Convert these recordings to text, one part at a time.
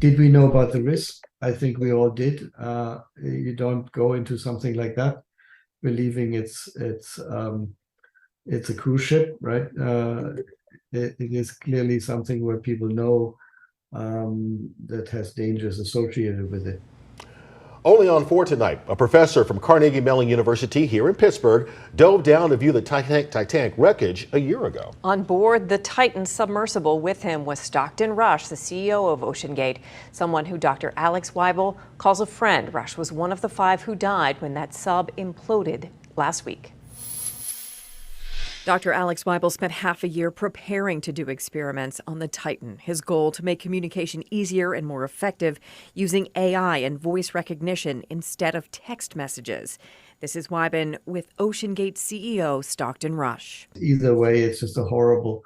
Did we know about the risk? I think we all did. You don't go into something like that believing it's a cruise ship, right? It is clearly something where people know that has dangers associated with it. Only on 4 tonight, a professor from Carnegie Mellon University here in Pittsburgh dove down to view the Titanic wreckage a year ago. On board the Titan submersible with him was Stockton Rush, the CEO of OceanGate, someone who Dr. Alex Weibel calls a friend. Rush was one of the 5 who died when that sub imploded last week. Dr. Alex Weibel spent half a year preparing to do experiments on the Titan. His goal to make communication easier and more effective using AI and voice recognition instead of text messages. This is Weibel with OceanGate CEO Stockton Rush. Either way, it's just a horrible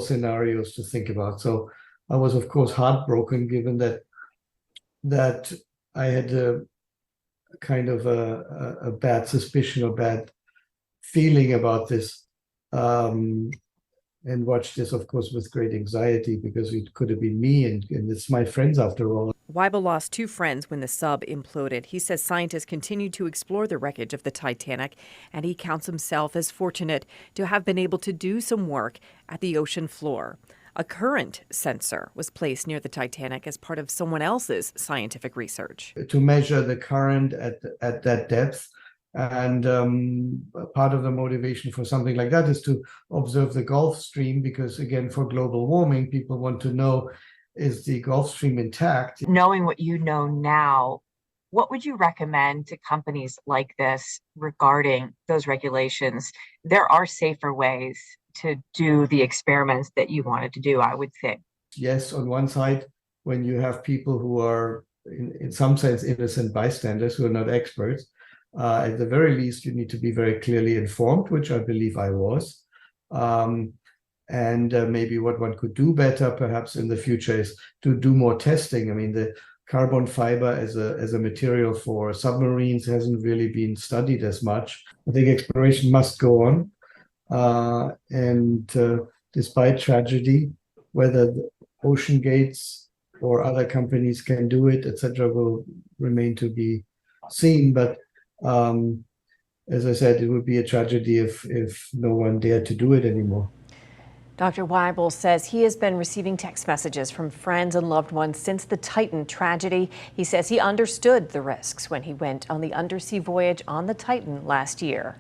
scenarios to think about. So I was, of course, heartbroken given that I had a kind of a bad suspicion or bad feeling about this, and watched this, of course, with great anxiety because it could have been me, and it's my friends after all. Weibel lost 2 friends when the sub imploded. He says scientists continue to explore the wreckage of the Titanic, and he counts himself as fortunate to have been able to do some work at the ocean floor. A current sensor was placed near the Titanic as part of someone else's scientific research. To measure the current at that depth. And part of the motivation for something like that is to observe the Gulf Stream, because, again, for global warming, people want to know, is the Gulf Stream intact? Knowing what you know now, what would you recommend to companies like this regarding those regulations? There are safer ways to do the experiments that you wanted to do, I would think. Yes, on one side, when you have people who are, in some sense, innocent bystanders who are not experts, at the very least, you need to be very clearly informed, which I believe I was. And maybe what one could do better, perhaps in the future, is to do more testing. I mean, the carbon fiber as a material for submarines hasn't really been studied as much. I think exploration must go on. And despite tragedy, whether the OceanGates or other companies can do it, etc., will remain to be seen. But as I said, it would be a tragedy if no one dared to do it anymore. Dr. Weibel says he has been receiving text messages from friends and loved ones since the Titan tragedy. He says he understood the risks when he went on the undersea voyage on the Titan last year.